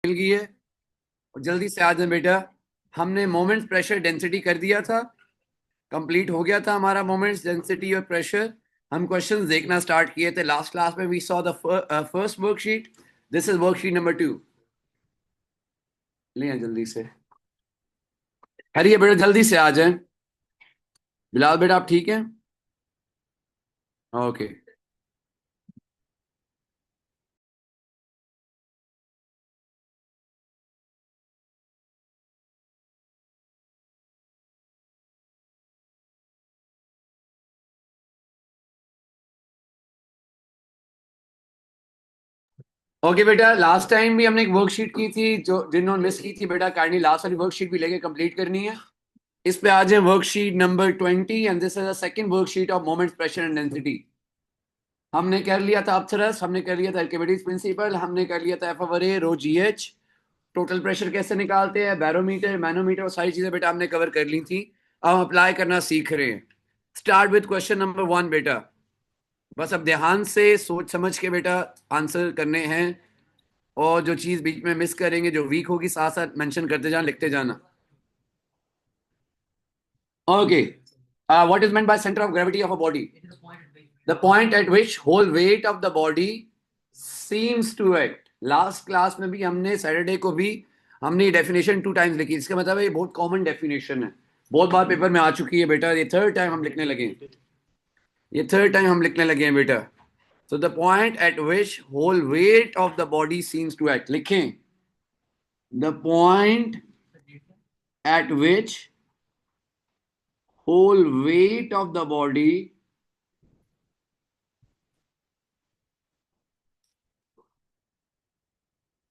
मिल गई है। और जल्दी से आ जाए बेटा। हमने मोमेंट्स प्रेशर डेंसिटी कर दिया था। कंप्लीट हो गया था हमारा मोमेंट्स डेंसिटी और प्रेशर। हम क्वेश्चंस देखना स्टार्ट किए थे लास्ट क्लास में। We saw the first worksheet. This is worksheet number 2। ले आए जल्दी से। हरिए बेटा जल्दी से आ जाए। बिलाल बेटा आप ठीक हैं? ओके। ओके बेटा, लास्ट टाइम भी हमने एक वर्कशीट की थी। जो जिन्होंने मिस की थी बेटा, काइंडली लास्ट वाली वर्कशीट भी लेके कंप्लीट करनी है। इस पे आ जाए worksheet number 20 and this is the second worksheet of moments pressure and density. हमने कर लिया था अपथरस, हमने कर लिया था आर्किमिडीज प्रिंसिपल, हमने कर लिया था एफ ओवर ए रो जी एच। टोटल प्रेशर कैसे निकालते हैं, बैरोमीटर मैनोमीटर, वो सारी चीजें बेटा हमने कवर कर ली थी। अब हम अप्लाई करना सीख रहे हैं। स्टार्ट विद क्वेश्चन नंबर 1 बेटा। बस अब ध्यान से सोच समझ के बेटा आंसर करने हैं। और जो चीज बीच में मिस करेंगे, जो वीक होगी, साथ साथ मेंशन करते जाना, लिखते जाना। Okay. What is meant by centre of gravity of a body? The point at which whole weight of the body seems to act. Last class में भी हमने, सैटरडे को भी हमने ये डेफिनेशन 2 टाइम्स लिखी। इसका मतलब है ये बहुत कॉमन डेफिनेशन है, बहुत बार पेपर में आ चुकी है बेटा। ये थर्ड टाइम हम लिखने लगे हैं। ये थर्ड टाइम हम लिखने लगे हैं बेटा। So the point at which whole weight of the body seems to act. लिखें। The point at which whole weight of the body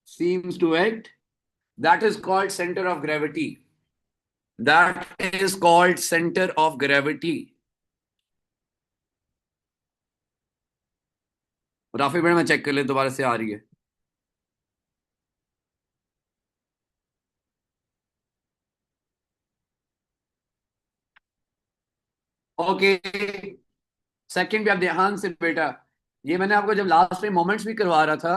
seems to act, that is called center of gravity. That is called center of gravity. Rafi बेटा मैं check कर ले दोबारा से आ रही है। Okay. Second भी आप ध्यान से बेटा। ये मैंने आपको जब लास्ट में मोमेंट्स भी करवा रहा था,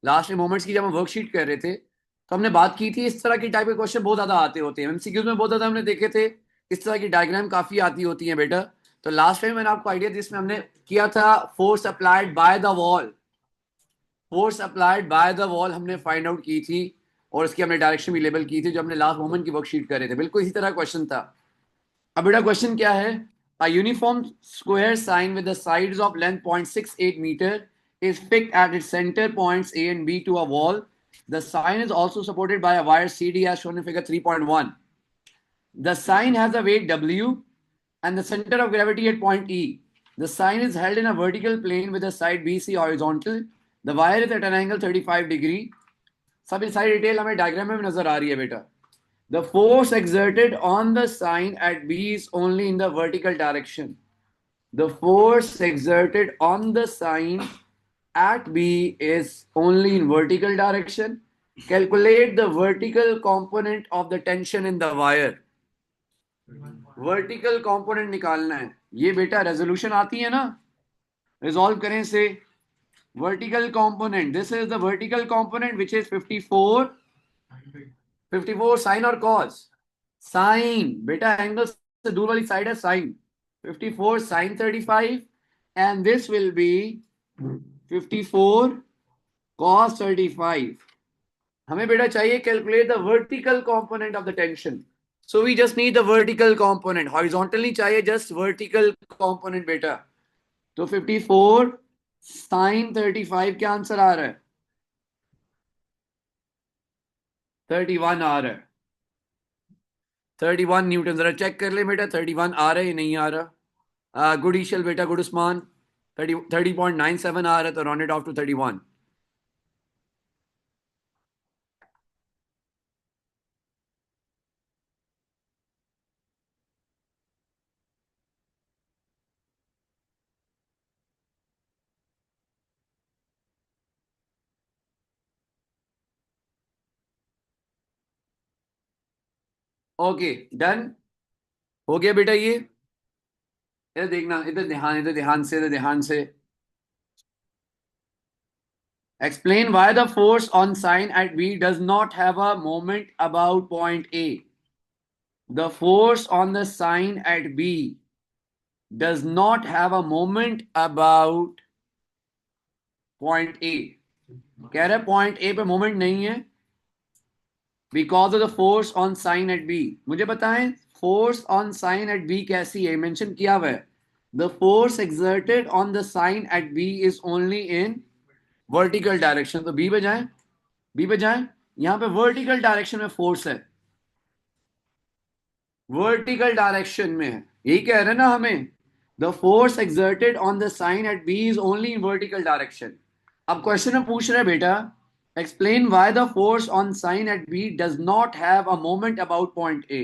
लास्ट में मोमेंट्स की जब हम वर्कशीट कर रहे थे, तो हमने बात की थी इस तरह की टाइप के क्वेश्चन बहुत ज्यादा आते होते हैं एमसीक्यूज में, बहुत ज्यादा हमने देखे थे। इस तरह की डायग्राम काफी आती होती हैं बेटा। तो लास्ट टाइम मैंने आपको आइडिया जिसमें हमने किया था force applied by the wall. Force applied by the wall हमने फाइंड आउट की थी। और इसकी हमने डायरेक्शन भी लेबल की थी, जो हमने लास्ट मोमेंट की वर्कशीट कर रहे थे। बिल्कुल इसी तरह क्वेश्चन था। अब बेटा क्वेश्चन क्या है? A uniform square sign with the sides of length 0.68 meter is fixed at its center points A and B to a wall. The sign is also supported by a wire CD as shown in figure 3.1. The sign has a weight W and the center of gravity at point E. The sign is held in a vertical plane with the side BC horizontal. The wire is at an angle 35 degree. सब ये सारी detail हमें diagram में भी नजर आ रही है बेटा। The force exerted on the sign at B is only in the vertical direction. The force exerted on the sign at B is only in vertical direction. Calculate the vertical component of the tension in the wire. Vertical component निकालना है। ये बेटा resolution आती है ना, resolve करें से। Vertical component, this is the vertical component which is 54। 54 sine और कॉस। साइन बेटा एंगल से दूर वाली साइड है sine. 54 sine 35 and this will be 54 cos 35। हमें बेटा चाहिए calculate the vertical component of the tension. So we just need the vertical component. Horizontal नहीं चाहिए, जस्ट वर्टिकल कंपोनेंट बेटा। तो 54 साइन 35 क्या आंसर आ रहा है? 31 आ रहा है। 31 न्यूटन। जरा चेक कर ले बेटा 31 आ रहा है या नहीं आ रहा। गुड ईशल बेटा, गुड उस्मान। 30.97 आ रहा है, तो rounded off to 31। Okay done. हो गया बेटा ये। इधर देखना, इधर ध्यान, इधर ध्यान से, इधर ध्यान से। Explain why the force on sign at B does not have a moment about point A. The force on the sign at B does not have a moment about point A. कह रहे point A पे moment नहीं है because of the force on sign at B. मुझे बताएं force on sign at B कैसी है? Mention किया हुआ है. The force exerted on the sign at B is only in vertical direction. तो बी पे जाएं, बी पे जाएं. यहां पे वर्टिकल डायरेक्शन में फोर्स है, वर्टिकल डायरेक्शन में है. यही कह रहे हैं ना हमें. The force exerted on the sign at B is only in vertical direction. अब क्वेश्चन में पूछ रहे बेटा, explain why the force on sign at B does not have a moment about point A.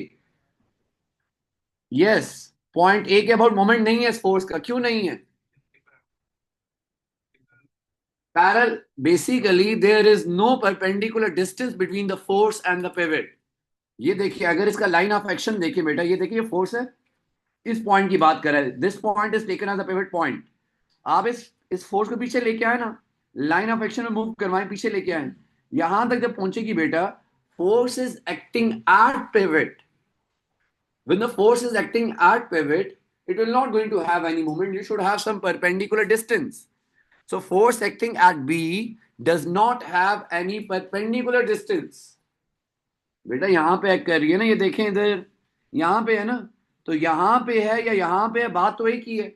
Yes, point A के about moment नहीं है इस force का. क्यों नहीं है? Parallel. Basically there is no perpendicular distance between the force and the pivot. ये देखिए, अगर इसका लाइन ऑफ एक्शन देखिए बेटा, ये देखिए फोर्स है, इस पॉइंट की बात कर रहे हैं. This point is taken as a pivot point. आप इस फोर्स को पीछे लेके आए ना, लाइन ऑफ एक्शन में मूव करवाएं, पीछे लेके आए. यहां तक जब पहुंचेगी बेटा, force is acting at pivot. When the force is acting at pivot, it will not going to have any moment. You should have some perpendicular distance. So force acting at B does not have any perpendicular distance. बेटा यहां पे act कर रही है ना, ये देखें इधर, यहां पे है ना, तो यहां पे है या यहां पे है, बात तो एक ही है.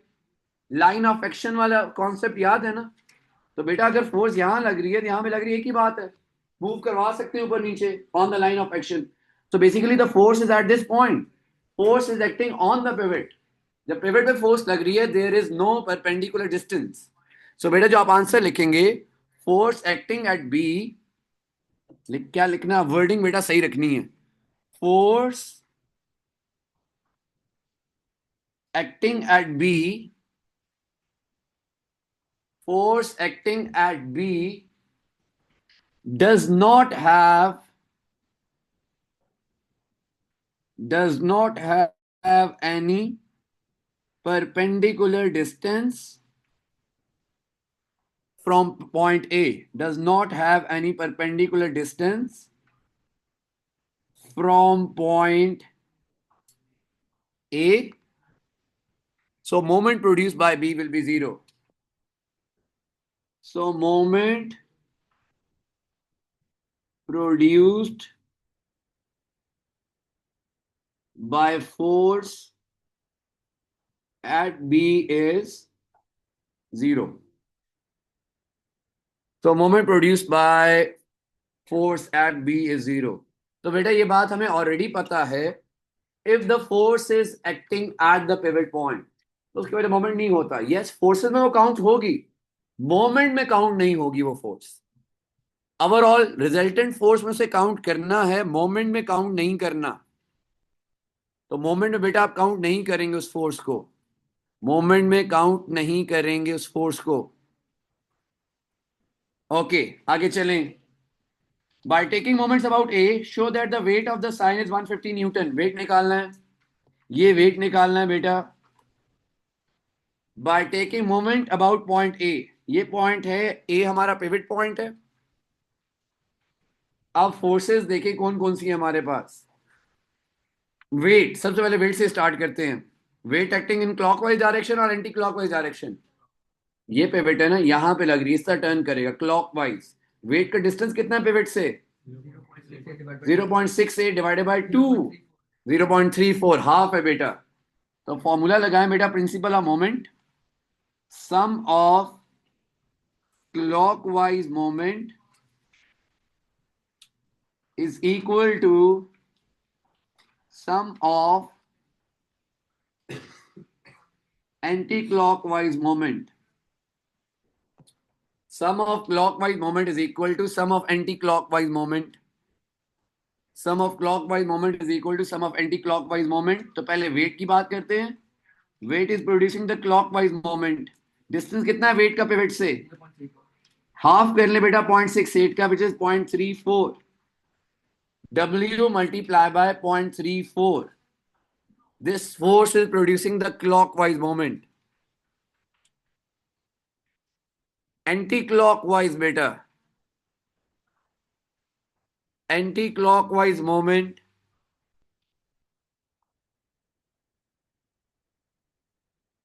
लाइन ऑफ एक्शन वाला कॉन्सेप्ट याद है ना. तो बेटा अगर फोर्स यहां लग रही है तो यहां पे लग रही है, एक ही बात है. मूव करवा सकते हैं ऊपर नीचे on the line of action. So basically the force is at this point. Force is acting on the pivot. जब पिवट पे फोर्स लग रही है, there is no perpendicular distance. So बेटा जो आप आंसर लिखेंगे, फोर्स एक्टिंग एट बी, क्या लिखना, वर्डिंग बेटा सही रखनी है. Force acting at B, force acting at B does not have any perpendicular distance from point A. Does not have any perpendicular distance from point A. So moment produced by B will be 0. So moment produced by force at B is 0. So moment produced by force at B is 0. तो बेटा ये बात हमें already पता है. If the force is acting at the pivot point, तो उसके वजह मोमेंट नहीं होता. यस, फोर्सेस में वो काउंट होगी, मोमेंट में काउंट नहीं होगी वो फोर्स. ओवरऑल रिजल्टेंट फोर्स में से काउंट करना है, मोमेंट में काउंट नहीं करना. तो मोमेंट में बेटा आप काउंट नहीं करेंगे उस फोर्स को, मोमेंट में काउंट नहीं करेंगे उस फोर्स को. ओके, आगे चलें. By taking moments about A, show that the weight of the sign is 150 Newton. Wait निकालना है, ये वेट निकालना है बेटा. By taking moment about point A, ये पॉइंट है A, हमारा पिवट पॉइंट है. अब फोर्सेस देखें कौन कौन सी है हमारे पास. वेट, सबसे पहले वेट से स्टार्ट करते हैं. Weight acting in clockwise direction और एंटी क्लॉकवाइज डायरेक्शन. ये पिवट है ना, यहां पे लग रही है, इस तरह टर्न करेगा क्लॉकवाइज. वेट का डिस्टेंस कितना है पिवट से? 0.68 डिवाइडेड बाय 2, 0.34, हाफ है बेटा. तो फॉर्मूला लगाएं बेटा, principle of moment. Sum of clockwise moment is equal to sum of anti-clockwise moment. Sum of clockwise moment is equal to sum of anti-clockwise moment. Sum of clockwise moment is equal to sum of anti-clockwise moment. तो पहले wait की बात करते हैं. Weight is producing the clockwise moment. Distance कितना है wait का pivot से? हाफ कर ले बेटा 0.68 का, which is 0.34. W multiplied by 0.34. This force is producing the clockwise moment. Anti-clockwise बेटा, anti clockwise moment,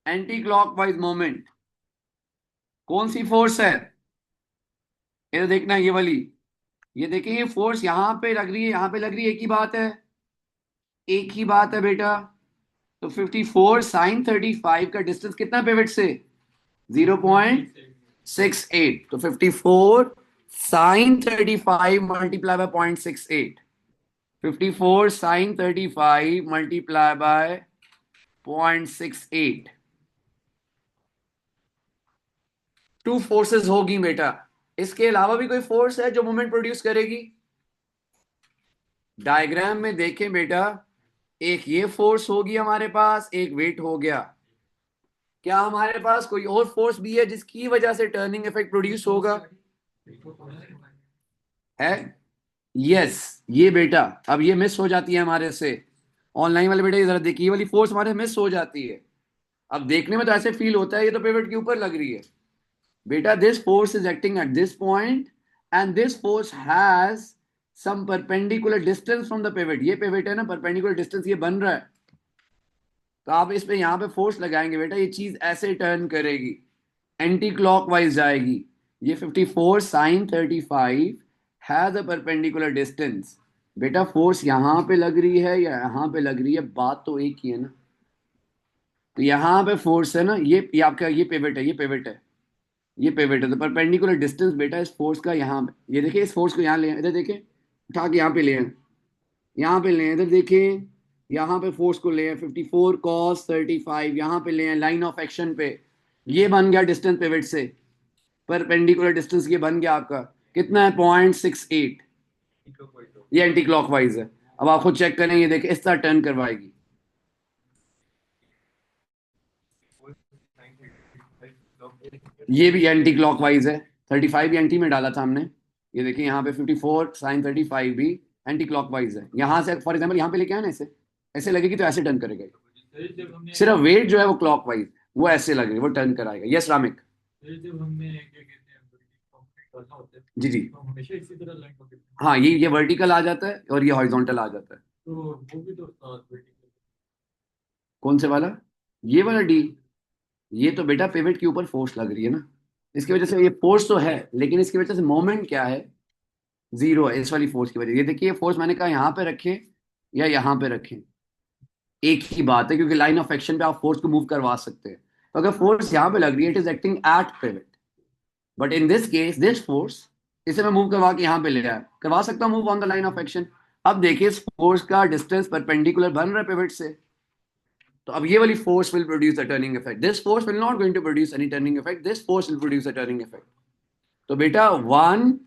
anti clockwise moment कौन सी फोर्स है? ये देखना है, ये वाली। ये देखिए, ये फोर्स यहां पे लग रही है, यहां पे लग रही है, एक ही बात है, एक ही बात है बेटा। तो 54 sin 35 का डिस्टेंस कितना पिवट से? 0.68। तो 54 sin 35 multiply by 0.68, 54 sin 35 multiply by 0.68। Two forces होगी बेटा। इसके अलावा भी कोई फोर्स है जो मोमेंट प्रोड्यूस करेगी? डायग्राम में देखें बेटा, एक ये फोर्स होगी हमारे पास, एक वेट हो गया। क्या हमारे पास कोई और फोर्स भी है जिसकी वजह से टर्निंग इफेक्ट प्रोड्यूस होगा? है? यस। ये बेटा अब ये मिस हो जाती है हमारे से। ऑनलाइन वाले बेटा ये जरा देखिए, ये वाली फोर्स हमारे मिस हो जाती है। अब देखने में तो ऐसे फील होता है ये तो पिवट के ऊपर लग रही है। बेटा this force is acting at this point and this force has some perpendicular distance from the pivot. ये पिवट है ना, परपेंडिकुलर डिस्टेंस ये बन रहा है। तो आप इस पे यहाँ पे फोर्स लगाएंगे बेटा, ये चीज ऐसे टर्न करेगी, एंटी क्लॉकवाइज जाएगी। ये 54 sin 35 has a perpendicular distance. बेटा फोर्स यहां पे लग रही है या यहां पे लग रही है, बात तो एक ही है ना। तो यहां पे फोर्स है ना, ये आपका ये पिवट है, ये पिवट है, ये पिवट है। तो परपेंडिकुलर डिस्टेंस बेटा इस फोर्स का यहाँ पे, ये देखिए इस फोर्स को यहाँ ले आए, इधर देखें, उठा के यहाँ पे ले आए, यहाँ पे ले आए, इधर देखें, यहाँ पे फोर्स को ले आए, 54 cos 35 यहाँ पे ले आए लाइन ऑफ एक्शन पे। ये बन गया डिस्टेंस पिवट से, परपेंडिकुलर डिस्टेंस ये बन गया आपका, कितना है? 0.68। ये एंटी क्लॉकवाइज है। अब आप खुद चेक करें, ये देखिए इस तरह टर्न करवाएगी। ये भी एंटी क्लॉकवाइज है, 35 भी एंटी में डाला था हमने। ये देखिए यहाँ पे 54 sin 35 भी एंटी क्लॉकवाइज है। यहाँ से फॉर एग्जाम्पल यहाँ पे लेके आए ना, ऐसे ऐसे लगेगी तो ऐसे टर्न करेगा। सिर्फ वेट जो है वो क्लॉकवाइज, वो ऐसे लग रही है, वो टर्न कराएगा। यस रामिक। जब हमने क्या कहते हैं कंक्रीट करना होता है जी जी। तो हमेशा इसी तरह लाइन होती है। हाँ, ये वर्टिकल आ जाता है और ये हॉरिजॉन्टल आ जाता है। तो वो भी तो वर्टिकल। कौन से वाला? ये वाला डी। ये तो बेटा पिवट के ऊपर फोर्स लग रही है ना, इसकी वजह से ये फोर्स तो है, लेकिन इसकी वजह से मोमेंट क्या है? जीरो है, इस वाली फोर्स की वजह। ये देखिए फोर्स मैंने कहा यहाँ पे रखें या यहाँ पे रखें, एक ही बात है, क्योंकि लाइन ऑफ एक्शन पे आप फोर्स को मूव करवा सकते हैं। तो अगर फोर्स यहाँ पे लग रही है, it is acting at pivot, but in this case this force, इसे मैं मूव करवा के यहाँ पे ले आया, करवा सकता हूँ move on the line of action. अब देखिए इस फोर्स का डिस्टेंस परपेंडिकुलर बन रहा है पिवट से, तो अब ये वाली force will produce a turning effect. This force will not going to produce any turning effect, this force will produce a turning effect. तो बेटा 1,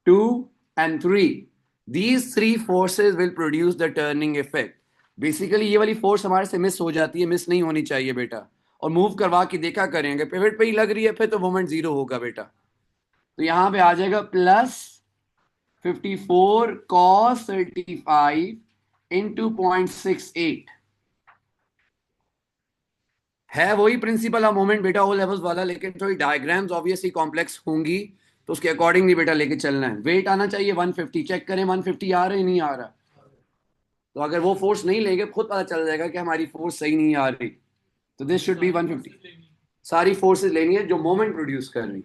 2 and 3, these three forces will produce the turning effect। Basically ये वाली force हमारे से miss हो जाती है, miss नहीं होनी चाहिए बेटा। और मूव करवा के देखा करेंगे, पिवट पे ही लग रही है फिर तो मोमेंट जीरो होगा बेटा। तो यहां पे आ जाएगा +54 cos 35 इंटू 0.68। है वही प्रिंसिपल ऑफ मोमेंट बेटा, ओ लेवल्स वाला, लेकिन थोड़ी डायग्राम्स ऑब्वियसली कॉम्प्लेक्स होंगी, तो उसके अकॉर्डिंगली बेटा लेके चलना है। वेट आना चाहिए 150, चेक करें 150 आ रहा है नहीं आ रहा। तो अगर वो फोर्स नहीं लेंगे खुद पता चल जाएगा कि हमारी फोर्स सही नहीं आ रही। तो दिस शुड बी 150। सारी फोर्सेस लेनी है जो मोमेंट प्रोड्यूस कर रही है।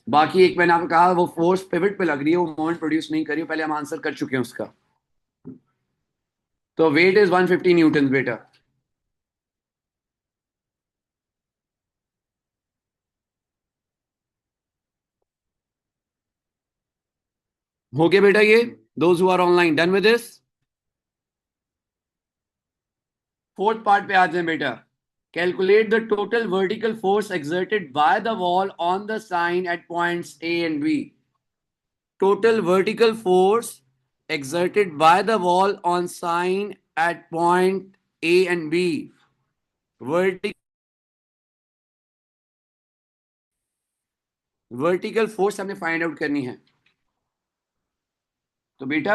बाकी एक मैंने आपको कहा वो फोर्स पिवट पे लग रही है, वो मोमेंट प्रोड्यूस नहीं कर रही है, पहले हम आंसर कर चुके हैं उसका। तो वेट इज 150 न्यूटन बेटा। हो गया बेटा ये, those who are online done with this. Fourth part पे आ जाए बेटा। Calculate the total vertical force exerted by the wall on the sign at points A and B। Total vertical force exerted by the wall on sign at point A and B। Vertical force हमने find out करनी है। तो बेटा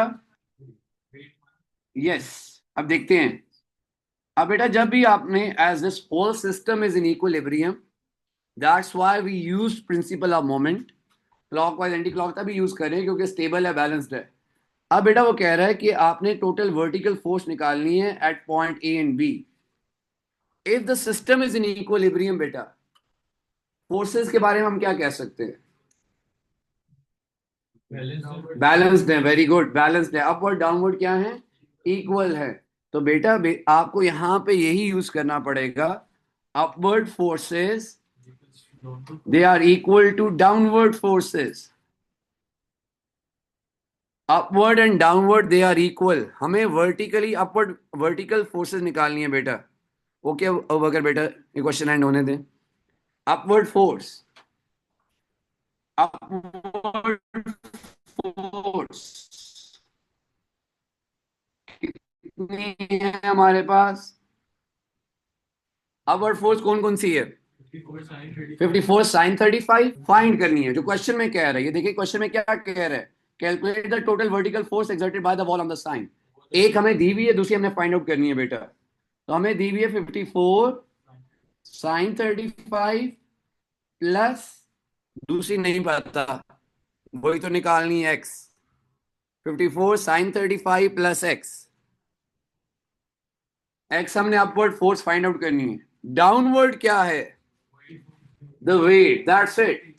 yes, अब देखते हैं। अब बेटा जब भी आपने as this whole system is in equilibrium, that's why we use principle of moment. Clockwise anti clock तभी यूज करें क्योंकि स्टेबल है, बैलेंस्ड है। अब बेटा वो कह रहा है कि आपने टोटल वर्टिकल फोर्स निकालनी है at point A and B. If the system is in equilibrium बेटा, फोर्सेस के बारे में हम क्या कह सकते हैं? बैलेंस्ड है, वेरी गुड, बैलेंस्ड है। अपवर्ड डाउनवर्ड क्या है? इक्वल है। तो बेटा आपको यहां पे यही यूज करना पड़ेगा, upward forces they are equal to downward forces. Upward and downward they are equal. हमें वर्टिकली अपवर्ड वर्टिकल फोर्सेस निकालनी है बेटा। ओके, अब अगर बेटा ये क्वेश्चन एंड होने दें। अपवर्ड फोर्स, अपवर्ड फोर्स कितनी है हमारे पास? अपवर्ड फोर्स कौन कौन सी है? 54 sin 35 फाइंड करनी है, जो क्वेश्चन में कह रहा है। ये देखिए क्वेश्चन में क्या कह रहा है, calculate the total vertical force exerted by the wall on the sign. एक हमें दी हुई है, दूसरी हमने फाइंड आउट करनी है बेटा। तो हमें दी हुई है 54 sin 35 प्लस, दूसरी नहीं पता, वही तो निकालनी है X. 54 sin 35 plus X, X हमने अपवर्ड फोर्स फाइंड आउट करनी है। डाउनवर्ड क्या है? The weight, that's it.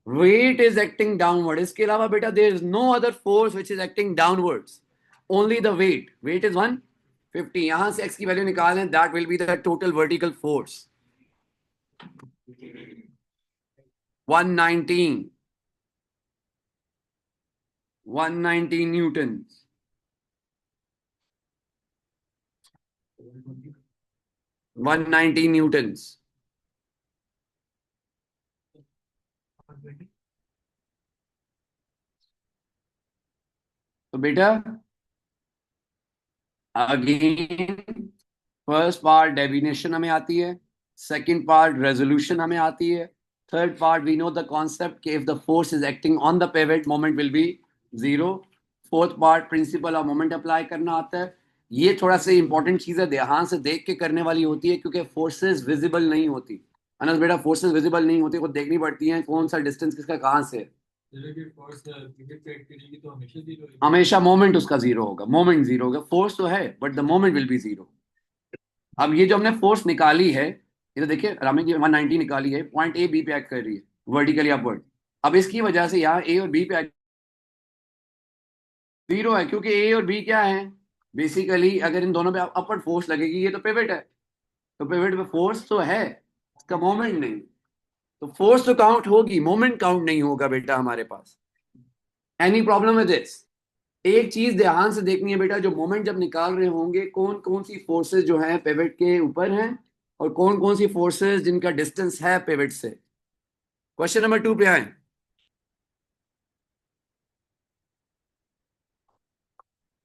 Weight is acting downward. इसके अलावा बेटा there is no other force which is acting downwards, only the weight. Weight is 150। यहां से एक्स की वैल्यू निकालें, that will be the total vertical force 119, 119 newton, 119 newtons. तो बेटा again, first part definition हमें आती है, सेकंड पार्ट रेजोल्यूशन हमें आती है, third part we know the concept कि if the force is acting on the pivot moment will be zero. Fourth part principle of moment apply करना आता है। ये थोड़ा सा इंपॉर्टेंट चीज है, ध्यान से देख के करने वाली होती है, क्योंकि फोर्सेस विजिबल नहीं होती। अनस बेटा फोर्सेस विजिबल नहीं होती, खुद देखनी पड़ती है कौन सा डिस्टेंस किसका कहां से है। हमेशा मोमेंट उसका जीरो होगा, मोमेंट जीरो होगा। फोर्स तो है but the moment will be zero. अब ये जो हमने फोर्स निकाली है, ये तो देखिए रामी जी 190 निकाली है, पॉइंट ए बी पे एक्ट कर रही है वर्टिकली अपवर्ड। अब इसकी वजह से यहाँ ए और बी पे जीरो है, क्योंकि ए और बी क्या है? बेसिकली अगर इन दोनों पे अपवर्ड फोर्स लगेगी, ये तो पिवट है, तो पिवट पे फोर्स तो है, इसका मोमेंट नहीं। तो फोर्स तो काउंट होगी, मोमेंट काउंट नहीं होगा बेटा हमारे पास। Any problem with this? एक चीज ध्यान से देखनी है बेटा, जो मोमेंट जब निकाल रहे होंगे, कौन कौन सी फोर्सेस जो हैं पिवट के ऊपर हैं, और कौन कौन सी फोर्सेस जिनका डिस्टेंस है पिवट से। क्वेश्चन नंबर 2 पे आए।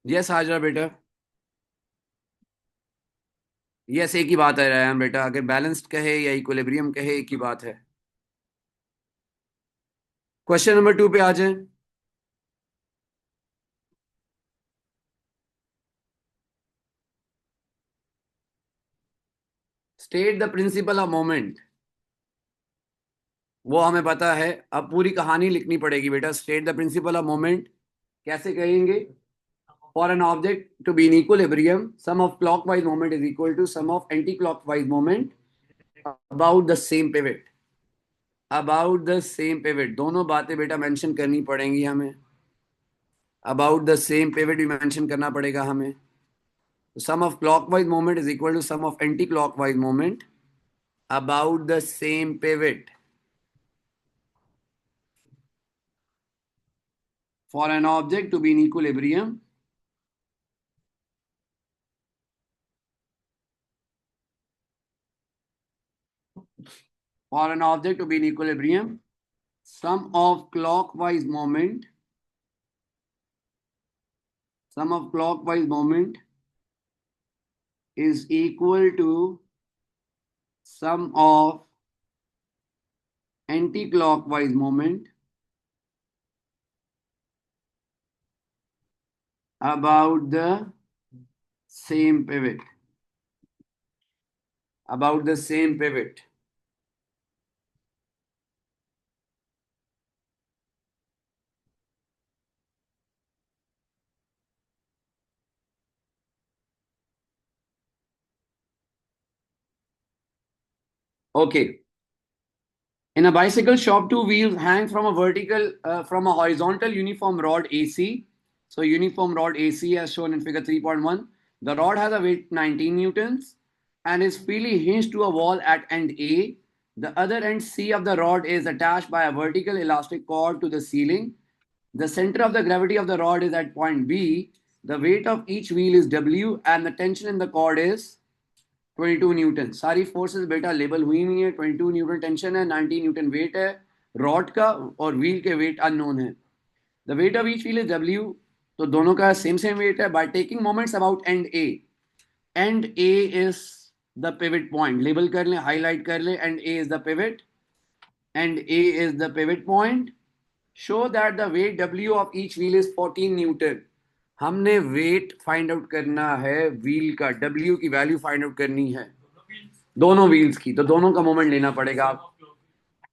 यस हाजरा बेटा, यस एक ही बात है रहा बेटा, अगर बैलेंस्ड कहे या इक्विलिब्रियम कहे एक ही बात है। क्वेश्चन नंबर 2 पे आ जाए। State the principle of moment. वो हमें पता है, अब पूरी कहानी लिखनी पड़ेगी बेटा। State the principle of moment कैसे कहेंगे? For an object to be in equilibrium, sum of clockwise moment is equal to sum of anti clockwise moment about the same pivot. About the same pivot, दोनों बातें बेटा mention करनी पड़ेंगी हमें। About the same pivot भी mention करना पड़ेगा हमें। Sum of clockwise moment is equal to sum of anti clockwise moment about the same pivot for an object to be in equilibrium, for an object to be in equilibrium, sum of clockwise moment, sum of clockwise moment is equal to sum of anti-clockwise moment about the same pivot, about the same pivot। Okay. In a bicycle shop, two wheels hang from a horizontal uniform rod AC. So uniform rod AC as shown in figure 3.1. The rod has a weight 19 newtons and is freely hinged to a wall at end A. The other end C of the rod is attached by a vertical elastic cord to the ceiling. The center of the gravity of the rod is at point B. The weight of each wheel is W and the tension in the cord is 22 Newton. सारी forces बेटा label हुई नहीं है. 22 Newton tension है, 90 Newton wait है rod का और wheel के वेट अननोन है. The weight of each wheel is W. तो दोनों का सेम सेम वेट है. By taking moments about end A. End A is the pivot point. Label कर लें, हाईलाइट कर लें. End A is the pivot. End A is the pivot point. Show that the weight W of each wheel is 14 newton. हमने weight find out करना है wheel का. W की value find out करनी है दोनों व्हील्स की. तो दोनों का मोमेंट लेना पड़ेगा. आप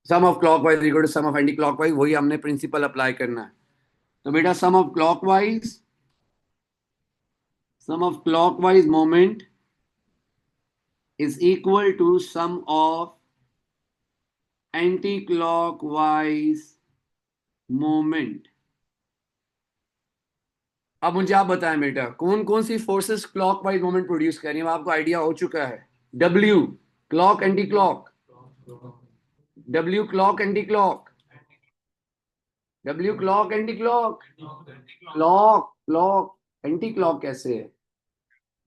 sum of clockwise equal to sum of anti clockwise, वही हमने प्रिंसिपल अप्लाई करना है. तो बेटा sum of clockwise moment is equal to sum of anti clockwise moment. अब मुझे आप बताएं बेटा कौन कौन सी फोर्सेस क्लॉकवाइज मोमेंट प्रोड्यूस कर रही है. आपको आइडिया हो चुका है. W clock anti clock. W clock anti clock. W clock anti clock. Clock clock anti clock कैसे है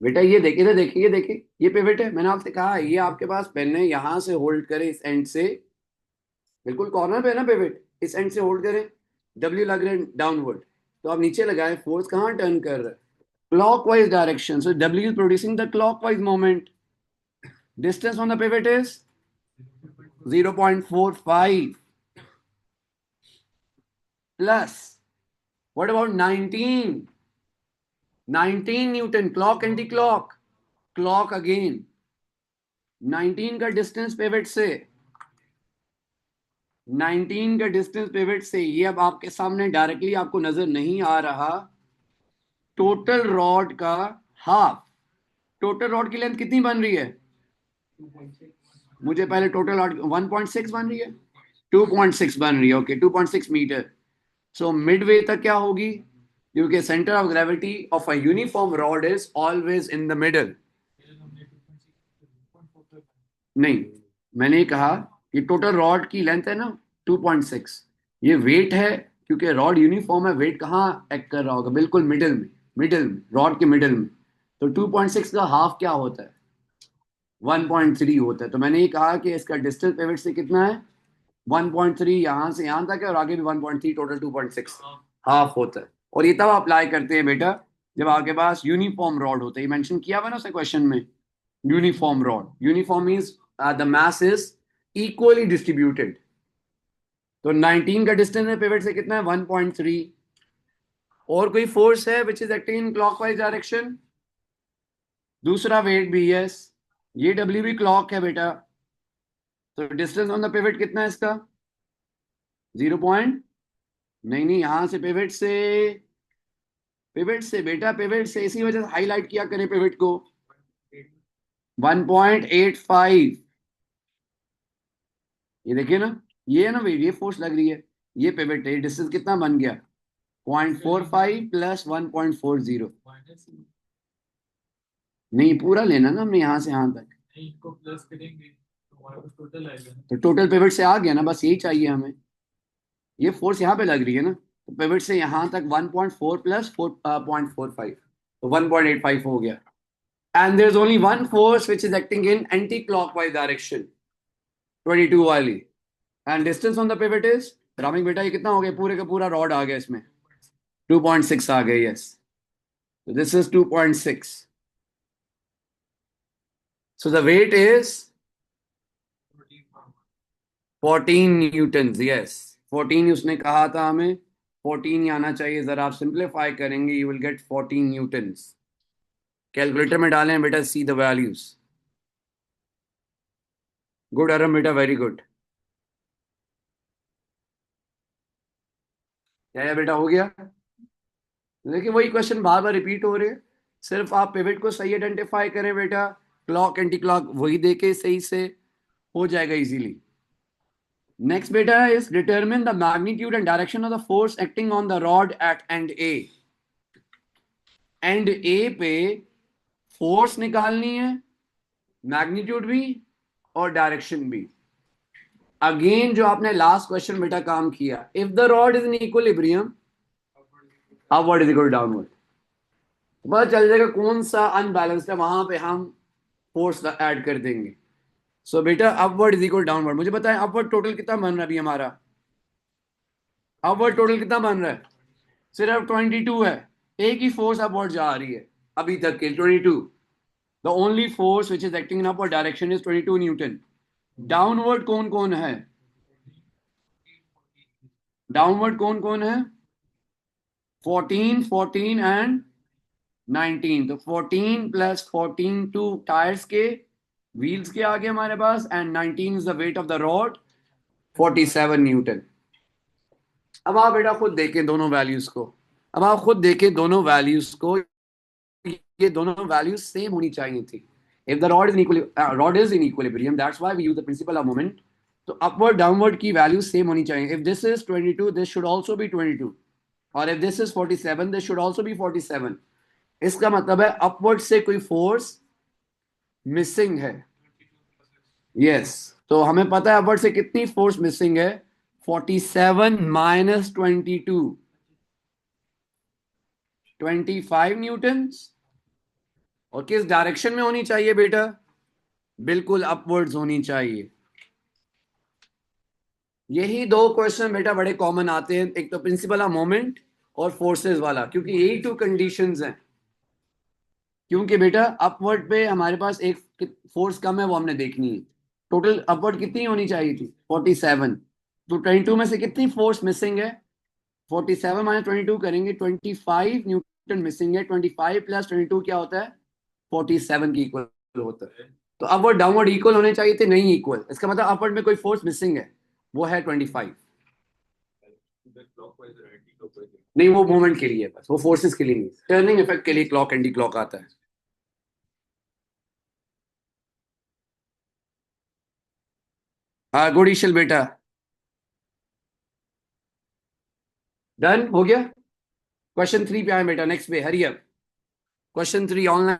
बेटा? ये देखिए, देखिए ये देखिए, ये पिवट है. मैंने आपसे कहा ये आपके पास पेन है, यहां से होल्ड करें इस एंड से. बिल्कुल कॉर्नर पे है ना पिवट. इस एंड से होल्ड करें. डब्ल्यू लग रहा है डाउनवर्ड. तो आप नीचे लगाएं. फोर्स कहाँ टर्न कर रहा है? Clockwise direction. So W is producing the clockwise moment. Distance on the pivot is 0.45 plus. What about 19? 19 Newton. Clock anti-clock. Clock again. 19 का डिस्टेंस पिवट से. 19 का डिस्टेंस पिवट से. ये अब आपके सामने डायरेक्टली आपको नजर नहीं आ रहा. टोटल रॉड का हाफ. टोटल रॉड की लेंथ कितनी बन रही है? मुझे पहले टोटल रॉड 1.6 बन रही है. 2.6 बन रही है. Okay 2.6 metre. सो मिडवे तक क्या होगी? क्योंकि centre of gravity of a uniform rod is always in the middle. नहीं, मैंने कहा कि टोटल रॉड की लेंथ है ना 2.6. ये वेट है क्योंकि रॉड यूनिफॉर्म है. वेट कहाँ एक्ट कर रहा होगा? बिल्कुल मिडल में. मिडल में, रॉड के मिडल में. तो 2.6 का हाफ क्या होता है? 1.3 होता है. तो मैंने ये कहा कि इसका डिस्टेंस पिवट से कितना है? 1.3. यहां से यहां तक है और आगे भी 1.3. टोटल 2.6 हाफ होता है. और ये तब अप्लाई करते हैं बेटा जब आपके पास यूनिफॉर्म रॉड होता है. ये मेंशन किया हुआ ना उसने क्वेश्चन में. Uniform rod. Uniform means the mass is equally distributed. तो 19 का डिस्टेंस है पिवट से कितना है? 1.3. और कोई फोर्स है विच is acting in clockwise direction? दूसरा वेट भी. यस, ये डब्ल्यू भी क्लॉक है बेटा. तो डिस्टेंस ऑन द पिवट कितना है इसका? 0 पॉइंट. नहीं नहीं, यहां से पिवट से. पिवट से बेटा, पिवट से. इसी वजह से हाईलाइट किया करें पिवट को. 1.85. ये देखिए ना, ये है ना भाई, ये फोर्स लग रही है. ये पिवट है. डिस्टेंस कितना बन गया? 0.45 प्लस 1.40. नहीं, पूरा लेना ना हमने यहां से यहां तक. इनको प्लस करेंगे तो हमारे पास टोटल आएगा ना. तो टोटल पिवट से आ गया ना, बस यही चाहिए हमें. ये फोर्स यहाँ पे लग रही है ना. तो पिवट से यहां तक 1.4 प्लस 4.45. तो 1.85 हो गया. And there's only one force which is acting in anti-clockwise direction, 22 वाली. And distance on the pivot is, Ramik बेटा ये कितना हो गया? पूरे का पूरा रॉड आ गया इसमें. 2.6 आ गया. yes, so this is 2.6. so the weight is 14 newtons. yes, 14 उसने कहा था हमें. 14 ही आना चाहिए. जरा आप सिंप्लीफाई करेंगे you will get 14 Newton's. Calculator में डालें बेटा, सी द वैल्यूज. गुड अरम बेटा, वेरी गुड. क्या बेटा हो गया? देखिए वही क्वेश्चन बार बार रिपीट हो रहे हैं. सिर्फ आप पिवट को सही आइडेंटिफाई करें बेटा. क्लॉक एंटी क्लॉक वही देके सही से. हो जाएगा इजीली। नेक्स्ट बेटा is determine the magnitude and direction of the force acting on the rod at end A. End A पे फोर्स निकालनी है, मैग्नीट्यूड भी और डायरेक्शन भी। अगेन जो आपने लास्ट क्वेश्चन बेटा काम किया, if the rod is in equilibrium upward is equal downward, पता चल जाएगा कौन सा अनबैलेंस्ड है, वहां पे हम फोर्स ऐड कर देंगे। सो बेटा अपवर्ड इज इक्वल डाउनवर्ड। मुझे बताएं अपवर्ड टोटल कितना बन रहा है अभी हमारा? अपवर्ड टोटल कितना बन रहा है? सिर्फ 22 है। एक ही फोर्स अपवर्ड जा रही है अभी तक के 22। The only force which is acting in upward direction is 22 Newton. Downward कौन कौन है? डाउनवर्ड कौन कौन है? 14, 14 एंड 19। तो 14 प्लस 14 टू टायर्स के व्हील्स के आगे हमारे पास, and 19 is the weight of the rod 47 newton. अब आप बेटा खुद देखें दोनों वैल्यूज को, अब आप खुद देखें दोनों वैल्यूज को, ये दोनों वैल्यूज सेम होनी चाहिए थी। If the rod is in equilibrium, that's why we use the principle of moment. तो अपवर्ड डाउनवर्ड की वैल्यू सेम होनी चाहिए। If this is 22, this should also be 22, और if this is 47, this should also be 47। इसका मतलब है upward से कोई फोर्स मिसिंग है। यस तो हमें पता है अपवर्ड से कितनी फोर्स मिसिंग है? 47 माइनस 22, 25 न्यूटन। और किस डायरेक्शन में होनी चाहिए बेटा? बिल्कुल अपवर्ड्स होनी चाहिए। यही दो क्वेश्चन बेटा बड़े कॉमन आते हैं, एक तो प्रिंसिपल ऑफ मोमेंट और फोर्सेस वाला, क्योंकि यही टू कंडीशंस हैं। क्योंकि बेटा अपवर्ड पे हमारे पास एक फोर्स कम है, वो हमने देखनी है। टोटल अपवर्ड कितनी होनी चाहिए थी? 47। तो 22 में से कितनी फोर्स मिसिंग है? 47 माइनस 22 करेंगे, 25 न्यूटन मिसिंग है। 25 प्लस 22 क्या होता है? 47 की इक्वल होता है। तो अपवर्ड डाउनवर्ड इक्वल होने चाहिए थे, नहीं इक्वल। इसका मतलब अपवर्ड में कोई फोर्स मिसिंग है, वो है 25। नहीं वो मोमेंट के लिए, बस वो फोर्सेस के लिए नहीं, टर्निंग इफेक्ट के लिए क्लॉक एंटी क्लॉक आता है। हाँ गुड ईशल बेटा, डन हो गया। क्वेश्चन 3 पे आए बेटा, नेक्स्ट पे hurry up. Question 3 online.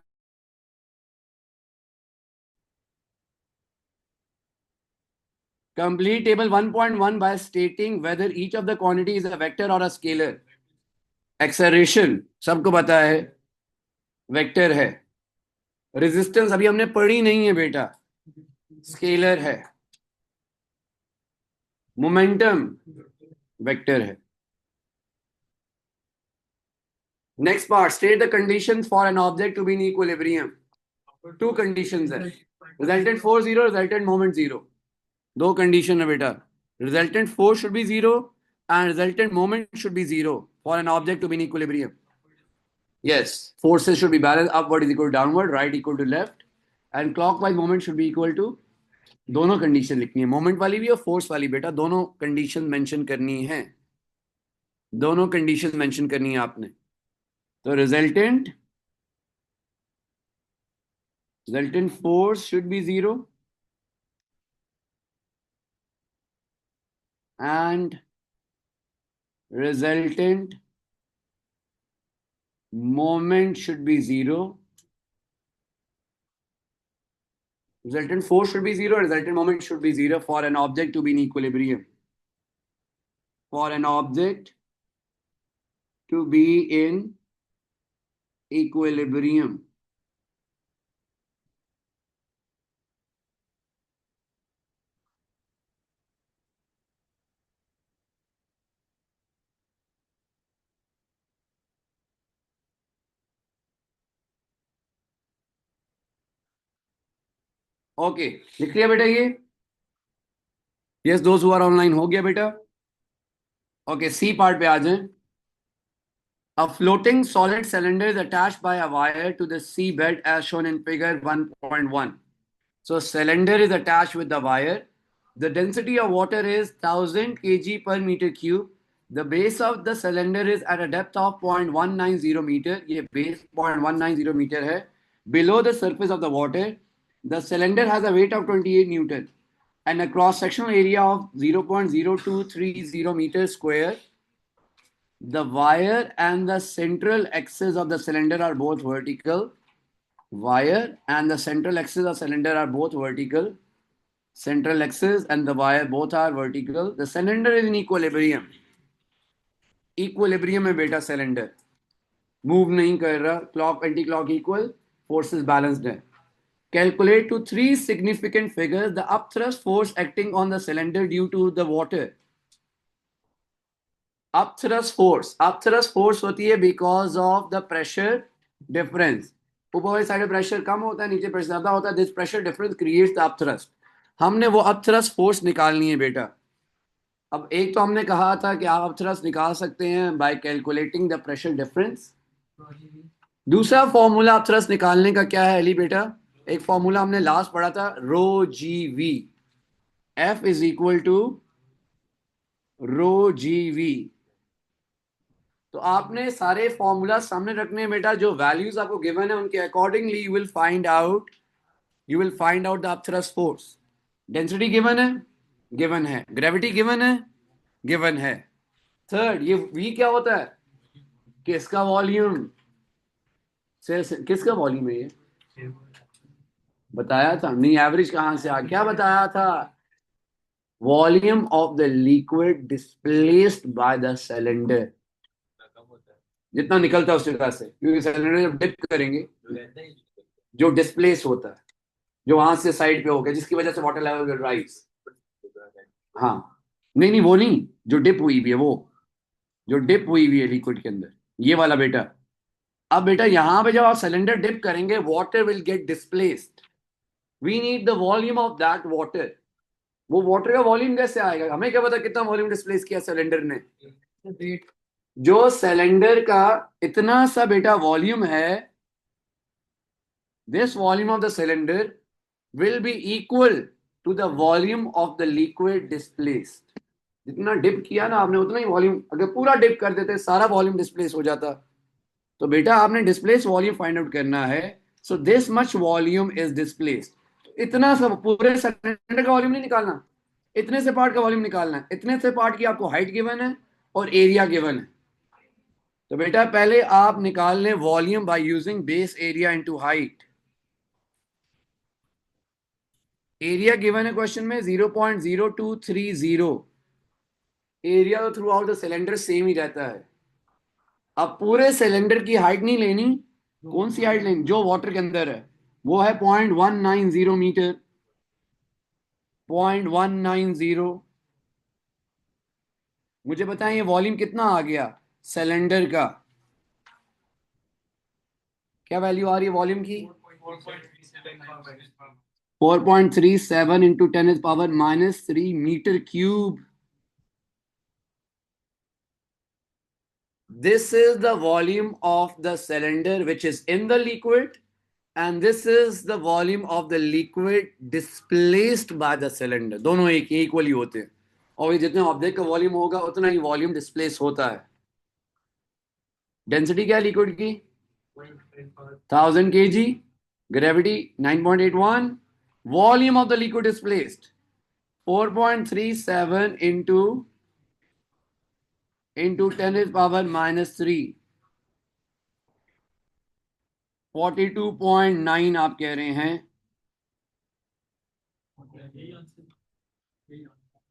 Complete table 1.1 by stating whether each of the quantity is a vector or a scalar. Acceleration सबको पता है वेक्टर है। रेजिस्टेंस अभी हमने पढ़ी नहीं है बेटा, स्केलर है। मोमेंटम वेक्टर है। Next part, state the conditions for an object to be in equilibrium. Two conditions है, resultant force zero, resultant moment zero. दो कंडीशन है बेटा, resultant force should be zero and resultant moment should be zero for an object to be in equilibrium. Yes, forces should be balanced. Upward is equal to downward, right equal to left, and clockwise moment should be equal to, दोनों condition लिखनी है, moment वाली भी और force वाली बेटा, दोनों condition mention करनी है। दोनों कंडीशन मेंशन करनी है आपने। तो resultant force should be zero and resultant moment should be zero. Resultant force should be zero, resultant moment should be zero for an object to be in equilibrium. For an object to be in equilibrium. Okay लिख लिया बेटा ये? Yes दोस्त who are online, हो गया बेटा? Okay C part पे आ जाएं। A floating solid cylinder is attached by a wire to the sea bed as shown in figure 1.1. So cylinder is attached with the wire. The density of water is 1000 kg per meter cube. The base of the cylinder is at a depth of 0.190 meter. ये base 0.190 meter है. Below the surface of the water, the cylinder has a weight of 28 Newton. and a cross-sectional area of 0.0230 meters square. The wire and the central axis of the cylinder are both vertical. Wire and the central axis of cylinder are both vertical. Central axis and the wire both are vertical. The cylinder is in equilibrium. Equilibrium में बेटा cylinder move नहीं कर रहा. Clock anti clock equal, forces balanced है. Calculate to three significant figures the upthrust force acting on the cylinder due to the water. Upthrust force होती है because of the pressure difference. ऊपर वाली side pressure कम होता है, नीचे pressure ज्यादा होता है. This pressure difference creates the upthrust. हमने वो अपथ्रस्ट फोर्स निकालनी है बेटा. अब एक तो हमने कहा था कि आप अपथ्रस्ट निकाल सकते हैं bye calculating the pressure difference. दूसरा फॉर्मूला अपथ्रस्ट निकालने का क्या है अली बेटा? एक फॉर्मूला हमने लास्ट पढ़ा था, rho g V. F is equal to rho g V. तो आपने सारे फॉर्मूला सामने रखने हैं बेटा. जो वैल्यूज आपको गिवन है उनके accordingly you will find out the upthrust force. Density given है. ग्रेविटी गिवन है. थर्ड, ये वी क्या होता है? किसका वॉल्यूम से किसका वॉल्यूम है ये? बताया था नहीं. एवरेज कहां से आ, क्या बताया था? Volume of the liquid displaced by the cylinder. जितना निकलता है उस जगह से, क्योंकि सिलेंडर जब डिप करेंगे जो डिस्प्लेस होता है, जो वहां से साइड पे हो गया, जिसकी वजह से वाटर लेवल विल राइज. हाँ, नहीं वो नहीं, जो डिप हुई भी है, वो जो डिप हुई हुई है लिक्विड के अंदर, ये वाला बेटा. अब बेटा यहां पे जब आप सिलेंडर डिप करेंगे, water will get displaced. We need the volume of that water. वो वाटर का वॉल्यूम कैसे आएगा? हमें क्या पता कितना वॉल्यूम डिस्प्लेस किया सिलेंडर ने? जो सिलेंडर का इतना सा बेटा वॉल्यूम है, this volume of the cylinder will be equal to the volume of the liquid displaced. जितना डिप किया ना आपने, उतना ही वॉल्यूम. अगर पूरा डिप कर देते, सारा वॉल्यूम डिस्प्लेस हो जाता. तो बेटा आपने डिस्प्लेस वॉल्यूम फाइंड आउट करना है. So this much volume is displaced. इतना सब पूरे सिलेंडर का वॉल्यूम नहीं निकालना, इतने से पार्ट का वॉल्यूम निकालना है. इतने से पार्ट की आपको हाइट गिवन है और एरिया गिवन है. तो बेटा पहले आप निकाल लें volume by using base area into height. Area given है क्वेश्चन में 0.0230. एरिया तो throughout the cylinder same ही रहता है. अब पूरे सिलेंडर की हाइट नहीं लेनी. कौन सी हाइट लेनी? जो वाटर के अंदर है, वो है 0.190 मीटर. 0.190. मुझे बताएं ये वॉल्यूम कितना आ गया सिलेंडर का? क्या वैल्यू आ रही है वॉल्यूम की? 4.37 into 10⁻³ metre cube. This is the volume of the cylinder which is in the liquid, and this is the volume of the liquid displaced by the cylinder. दोनों एक equally होते हैं, और ये जितने ऑब्जेक्ट का वॉल्यूम होगा उतना ही वॉल्यूम डिस्प्लेस होता है. डेंसिटी क्या है लिक्विड की? 1000 kg. Gravity 9.81. Volume of the liquid displaced 4.37 into 10⁻³ 42.9 आप कह रहे हैं.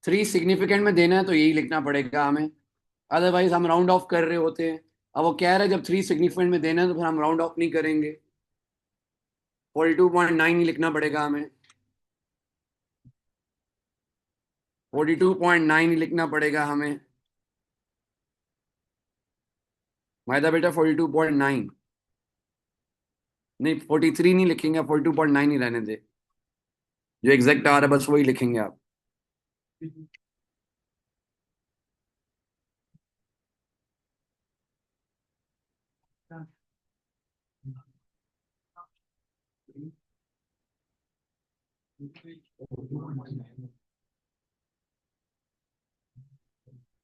3 सिग्निफिकेंट में देना है तो यही लिखना पड़ेगा हमें, अदरवाइज हम राउंड ऑफ कर रहे होते हैं. अब वो कह रहे हैं जब 3 सिग्निफिकेंट में देना है तो फिर हम राउंड ऑफ नहीं करेंगे. 42.9 ही लिखना पड़ेगा हमें. 42.9 ही लिखना पड़ेगा हमें. मायदा बेटा 42.9 नहीं, 43 नहीं लिखेंगे, 42.9 ही रहने दे. जो एग्जैक्ट आ रहा है बस वही लिखेंगे आप.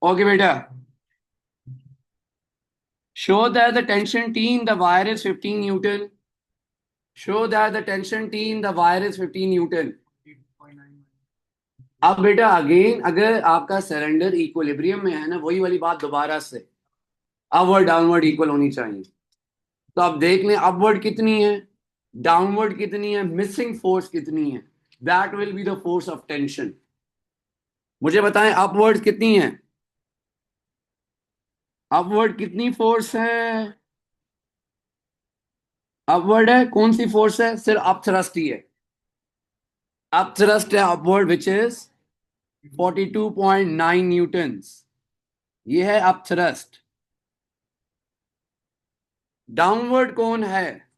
ओके बेटा, show that the tension T in the wire is 15 Newton. Show that the tension T in the wire is 15 Newton. अब बेटा अगेन अगर आपका सिलेंडर इक्विलिब्रियम में है ना, वही वाली बात दोबारा से अपवर्ड डाउनवर्ड इक्वल होनी चाहिए। तो आप देख लें अपवर्ड कितनी है, डाउनवर्ड कितनी है, मिसिंग फोर्स कितनी है। That will be the force of tension. मुझे बताएं अपवर्ड कितनी है, अपवर्ड कितनी फोर्स है। अपवर्ड है, कौन सी फोर्स है, सिर्फ अप थ्रस्ट ही है। अप थ्रस्ट है अपवर्ड विच इज 42.9 न्यूटन्स। ये है अप थ्रस्ट। डाउनवर्ड कौन है,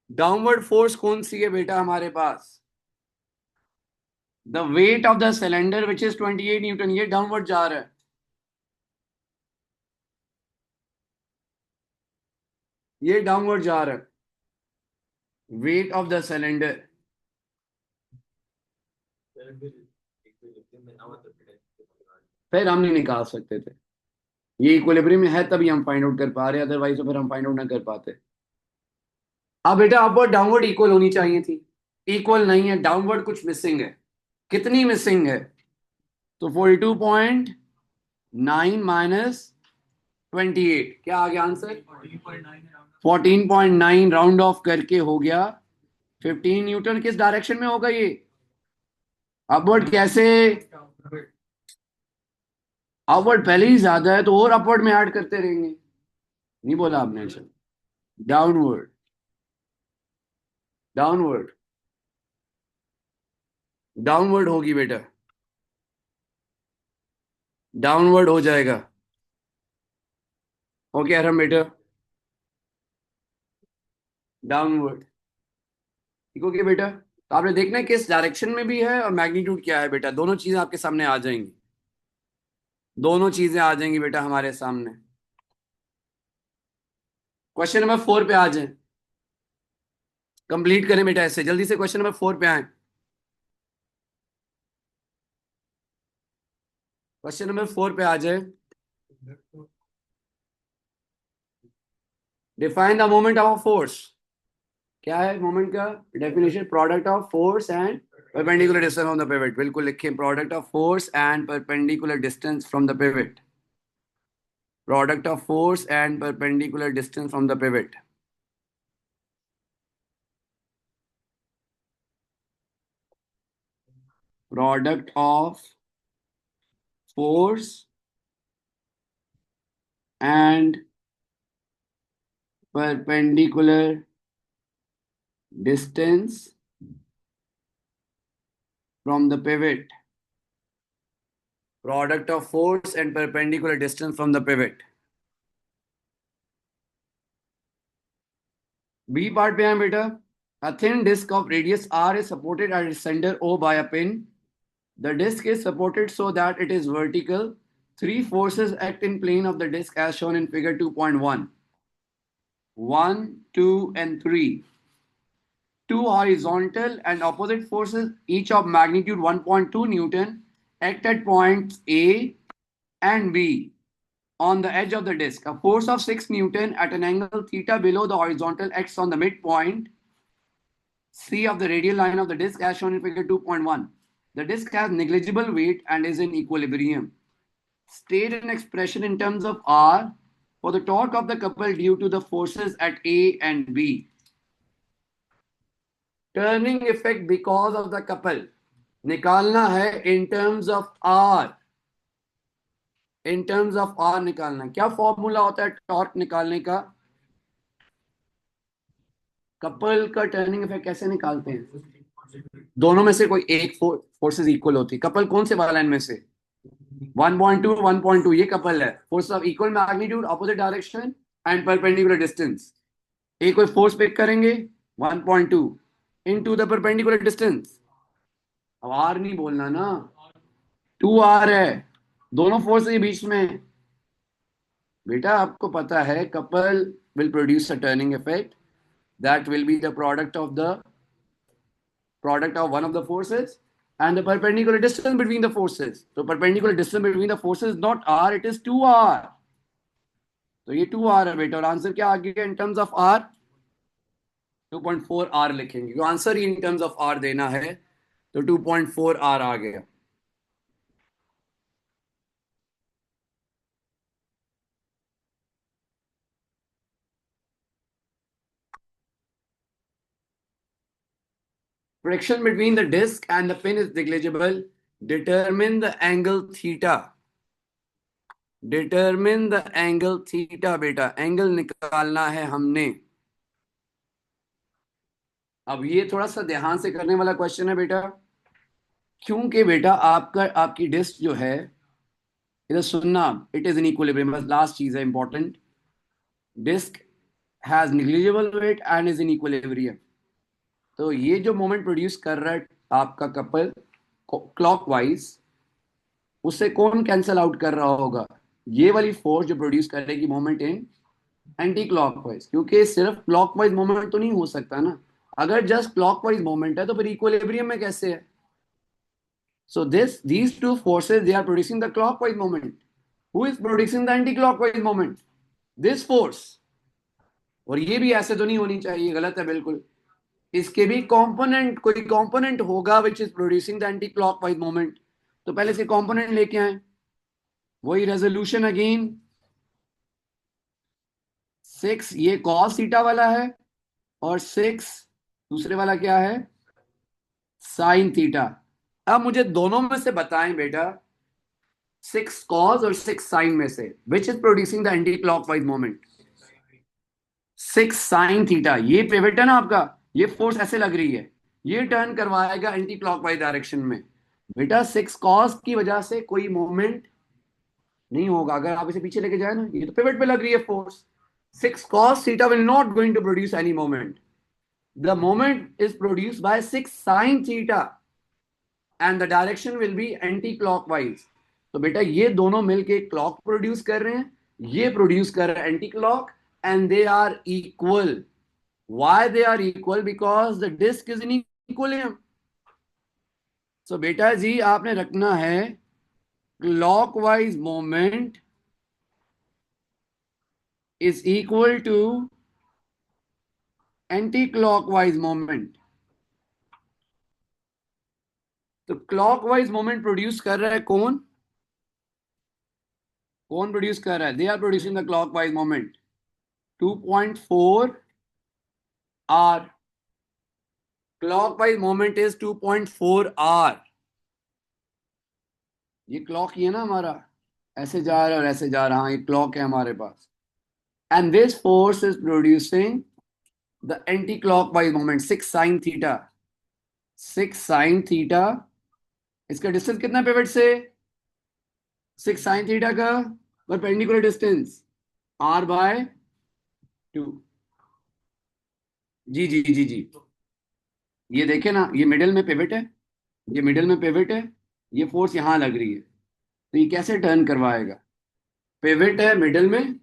डाउनवर्ड फोर्स कौन सी है बेटा हमारे पास, the weight of the cylinder which is 28 newton. ये डाउनवर्ड जा रहा है, ये डाउनवर्ड जा रहा है, वेट ऑफ द सिलेंडर। फिर हम नहीं निकाल सकते थे, ये इक्विलिब्रियम में है तभी हम फाइंड आउट कर पा रहे हैं, अदरवाइज तो फिर हम फाइंड आउट ना कर पाते। अब बेटा अपवर्ड डाउनवर्ड इक्वल होनी चाहिए थी, इक्वल नहीं है, डाउनवर्ड कुछ मिसिंग है। कितनी मिसिंग है, तो 42.9 माइनस 28, क्या आ गया आंसर, 14.9 राउंड ऑफ करके हो गया 15 न्यूटन। किस डायरेक्शन में होगा ये, अपवर्ड कैसे, अपवर्ड पहले ही ज्यादा है तो और अपवर्ड में ऐड करते रहेंगे। नहीं बोला आपने, अच्छा डाउनवर्ड, डाउनवर्ड, डाउनवर्ड होगी बेटा, डाउनवर्ड हो जाएगा। ओके अरहम बेटा, डाउनवर्ड, ठीक हो गया बेटा। तो आपने देखना है किस डायरेक्शन में भी है और मैग्नीट्यूड क्या है बेटा, दोनों चीजें आपके सामने आ जाएंगी, दोनों चीजें आ जाएंगी बेटा हमारे सामने। क्वेश्चन नंबर 4 पे आ जाएं, कंप्लीट करें बेटा ऐसे, जल्दी से क्वेश्चन नंबर 4 पे आए। क्वेश्चन नंबर 4 पे आ जाए। Define the moment of force, क्या है मोमेंट का definition, product of force and perpendicular distance from the pivot. बिल्कुल लिखें, product of force and perpendicular distance from the pivot, product of force and perpendicular distance from the pivot. Product of force and perpendicular distance from the pivot, product of force and perpendicular distance from the pivot। B part पे आए बेटा। A thin disc of radius r is supported at its center O by a pin. The disc is supported so that it is vertical. Three forces act in plane of the disc as shown in figure 2.1. 1, 2, and 3. Two horizontal and opposite forces, each of magnitude 1.2 Newton, act at points A and B on the edge of the disk. A force of 6 Newton at an angle theta below the horizontal acts on the midpoint C of the radial line of the disk as shown in figure 2.1. The disk has negligible weight and is in equilibrium. State an expression in terms of R for the torque of the couple due to the forces at A and B. Turning effect because of the couple निकालना है in terms of R, in terms of R निकालना है। क्या formula होता है torque निकालने का, couple का टर्निंग इफेक्ट कैसे निकालते हैं, दोनों में से कोई एक फोर्सेस इक्वल होती है। कपल कौन से वाला इनमें से, 1.2 1.2 ये कपल है, force of equal magnitude opposite direction and perpendicular distance. एक कोई फोर्स पिक करेंगे 1.2 इनटू द परपेंडिकुलर डिस्टेंस, अब आर नहीं बोलना ना, 2r है, दोनों फोर्स के बीच में। बेटा आपको पता है couple will produce a turning effect that will be the product of one of the forces and the perpendicular distance between the forces. तो perpendicular distance between the forces not r, it is 2r। तो ये 2r है बेटा, और answer क्या आ गया इन terms of r, 2.4r लिखेंगे, क्योंकि answer he in terms of r देना है। तो 2.4 आर आ गया। Friction between the disc and the pin is negligible. Determine the angle theta. Determine the angle theta बेटा, एंगल निकालना है हमने। अब ये थोड़ा सा ध्यान से करने वाला क्वेश्चन है बेटा, क्योंकि बेटा आपकी डिस्क जो है, इधर सुनना, इट इज इन इक्विलिब्रियम, बस लास्ट चीज है important. Disc has negligible weight and is in equilibrium. तो ये जो मोमेंट प्रोड्यूस कर रहा है आपका कपल क्लॉकवाइज, उससे कौन कैंसल आउट कर रहा होगा? ये वाली फोर्स जो प्रोड्यूस करेगी मोमेंट इन एंटी क्लॉकवाइज, क्योंकि सिर्फ क्लॉकवाइज मोमेंट तो नहीं हो सकता ना। अगर जस्ट क्लॉकवाइज मोमेंट है तो फिर इक्विलिब्रियम में कैसे है? So these two forces, they are producing the clockwise moment. Who is producing the anti-clockwise moment? This force. और ये भी ऐसे तो नहीं होनी चाहिए, गलत है बिल्कुल। इसके भी कंपोनेंट, कोई कंपोनेंट होगा which is producing the anti clockwise moment. तो पहले से कंपोनेंट लेके आए। वही रेजोल्यूशन अगेन, 6 ये कॉस थीटा वाला है, और 6 दूसरे वाला क्या है? Sine theta. अब मुझे दोनों में से बताएं बेटा, 6 cos और 6 sin में से which is producing the anti clockwise moment? 6 sin theta. ये पिवट है ना आपका, ये फोर्स ऐसे लग रही है, ये टर्न करवाएगा एंटी क्लॉकवाइज डायरेक्शन में। बेटा 6 cos की वजह से कोई मोमेंट नहीं होगा। अगर आप इसे पीछे लेके जाए ना, ये तो पिवट पे लग रही है force. 6 cos theta will not going to produce any moment. The moment is produced by 6 sin theta and the direction will be anti clockwise. तो बेटा ये दोनों मिलके क्लॉक प्रोड्यूस कर रहे हैं, ये प्रोड्यूस कर रहे हैं anti clock, and they are equal. Why they are equal? Because the disc is in equilibrium. So बेटा जी आपने रखना है clockwise moment is equal to anti clockwise moment. तो क्लॉकवाइज मोमेंट प्रोड्यूस कर रहा है कौन? कौन प्रोड्यूस कर रहा है? They are producing the clockwise moment 2.4 r. Clockwise moment is 2.4 r. ये क्लॉक ही है ना हमारा, ऐसे जा रहा है और ऐसे जा रहा है, हाँ, ये क्लॉक है हमारे पास। And this force is producing the anti clockwise moment 6 sin theta. 6 sin theta, इसका डिस्टेंस कितना पिवट से? 6 sin थीटा का परपेंडिकुलर डिस्टेंस r/2। जी जी जी जी, ये देखे ना, ये मिडिल में पिवट है, ये मिडिल में पिवट है, ये फोर्स यहां लग रही है, तो ये कैसे टर्न करवाएगा? पिवट है मिडिल में,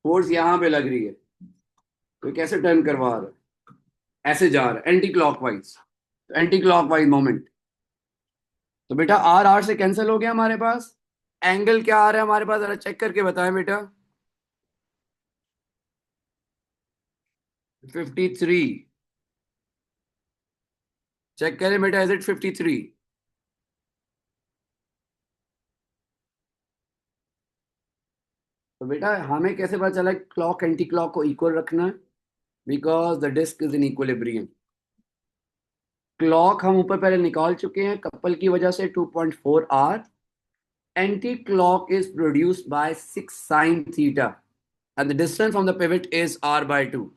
फोर्स यहां पे लग रही है, तो ये कैसे टर्न करवा रहा है? ऐसे जा रहा है एंटी क्लॉकवाइज, तो एंटी क्लॉकवाइज मोमेंट। तो बेटा आर आर से कैंसिल हो गया हमारे पास। एंगल क्या आ रहा है हमारे पास, जरा चेक करके बताएं बेटा। 53। चेक करें बेटा, इज इट 53? तो बेटा हमें कैसे पता चला क्लॉक एंटी क्लॉक को इक्वल रखना है? Because the disc is in equilibrium. Clock हम ऊपर पहले निकाल चुके हैं, कपल की वजह से 2.4 R. Anti clock is produced by 6 sin theta, and the distance from the pivot is r/2.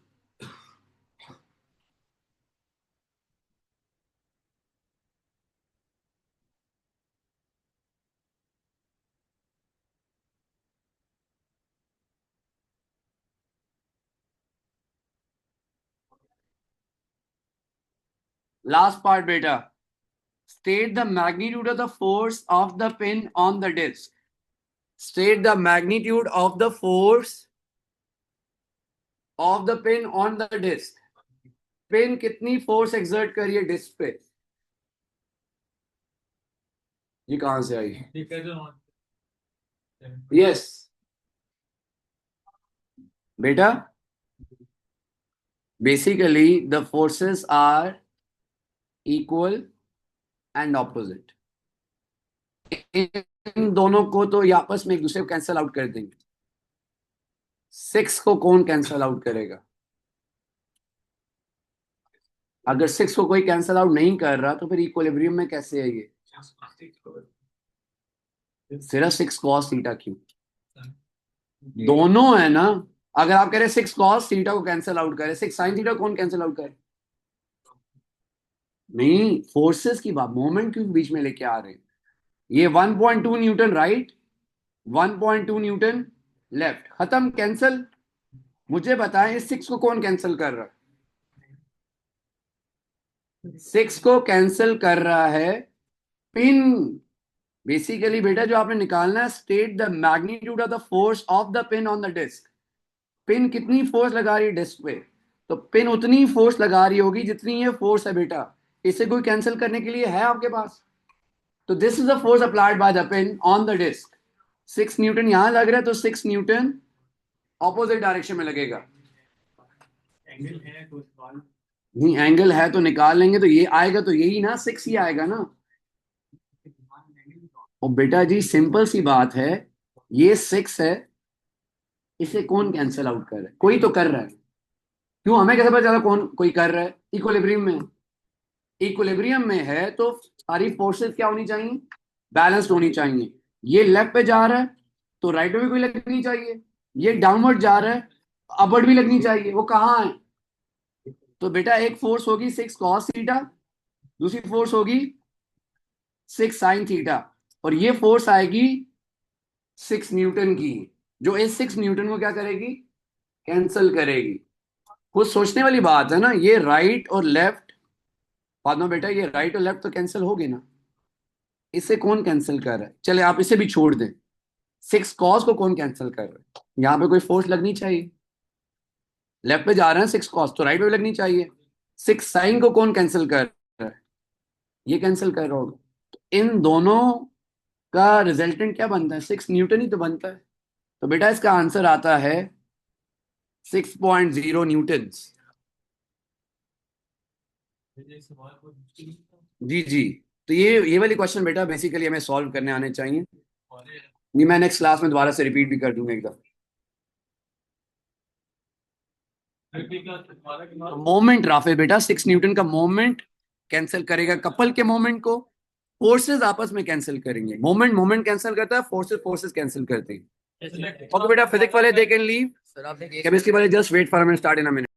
Last part beta, state the magnitude of the force of the pin on the disc. State the magnitude of the force of the pin on the disc. Pin कितनी force exert करिए disc पे? ये कहां से आई? Yes बेटा, basically the forces are equal and opposite. इन दोनों को तो ये आपस में एक दूसरे को कैंसल आउट कर देंगे। 6 को कौन कैंसल आउट करेगा? अगर 6 को कोई कैंसल आउट नहीं कर रहा तो फिर इक्विलिब्रियम में कैसे है ये? सिर्फ 6 कॉस थीटा क्यों? दोनों है ना। अगर आप कह रहे 6 कॉस थीटा को कैंसल आउट करे, 6 साइन थीटा कौन कैंसल आउट करे? नहीं, फोर्सेस की बात, मोमेंट क्यों बीच में लेके आ रहे हैं? ये 1.2 न्यूटन राइट, 1.2 न्यूटन लेफ्ट, खत्म, कैंसल। मुझे बताएं इस 6 को कौन कैंसल कर रहा है? 6 को कैंसल कर रहा है पिन। बेसिकली बेटा जो आपने निकालना है, state the magnitude of the force of the pin on the disc. Pin कितनी फोर्स लगा रही है डिस्क पे? तो पिन उतनी फोर्स लगा रही होगी जितनी ये फोर्स है बेटा। इसे कोई कैंसिल करने के लिए है आपके पास? तो this is the force applied by the pin on the disc. 6 newton यहां लग रहा है तो 6 न्यूटन ऑपोजिट डायरेक्शन में लगेगा। एंगल है तो नहीं, एंगल है तो निकाल लेंगे, तो ये आएगा तो यही ना, 6 ही आएगा ना। और बेटा जी सिंपल सी बात है, ये 6 है, इसे कौन कैंसिल आउट कर रहा है? कोई तो कर रहा है। क्यों, हमें कैसे पता चला कौन कोई कर रहा है? इक्विलिब्रियम में, इक्विलिब्रियम में है तो सारी फोर्सेस क्या होनी चाहिए? बैलेंस्ड होनी चाहिए। ये लेफ्ट पे जा रहा है तो राइट में भी कोई लगनी चाहिए। ये डाउनवर्ड जा रहा है, अपवर्ड भी लगनी चाहिए। वो कहाँ है? तो बेटा एक फोर्स होगी 6 कॉस थीटा, दूसरी फोर्स होगी 6 साइन थीटा, और ये फोर्स आएगी 6 न्यूटन की, जो इस 6 न्यूटन को क्या करेगी? कैंसल करेगी। कुछ सोचने वाली बात है ना। ये राइट और लेफ्ट, बाद में बेटा ये राइट और लेफ्ट तो कैंसिल हो गए ना। इसे कौन कैंसिल कर रहा है? चले आप इसे भी छोड़ दें, 6 कॉस को कौन कैंसिल कर रहा है? यहाँ पे कोई फोर्स लगनी चाहिए। लेफ्ट पे जा रहे हैं 6 कॉस तो राइट पे भी लगनी चाहिए। 6 साइन को कौन कैंसिल कर रहा है? ये कैंसिल कर रहा होगा। तो इन दोनों का रिजल्टेंट क्या बनता है? 6 न्यूटन ही तो बनता है। तो बेटा इसका आंसर आता है 6.0 न्यूटन। सवाल को मुश्किल नहीं था। जी जी। तो ये वाली क्वेश्चन बेटा बेसिकली हमें सॉल्व करने आने चाहिए। और नहीं, मैं नेक्स्ट क्लास में दोबारा से रिपीट भी कर दूंगा एकदम। मोमेंट राफे बेटा, 6 न्यूटन का मोमेंट कैंसिल करेगा कपल के मोमेंट को, फोर्सेस आपस में कैंसिल करेंगे। मोमेंट मोमेंट कैंसिल करता है, फोर्सेस फोर्सेस कैंसिल करते हैं। ओके बेटा, फिजिक्स वाले दे कैन लीव, केमिस्ट्री वाले just wait for, start in a minute.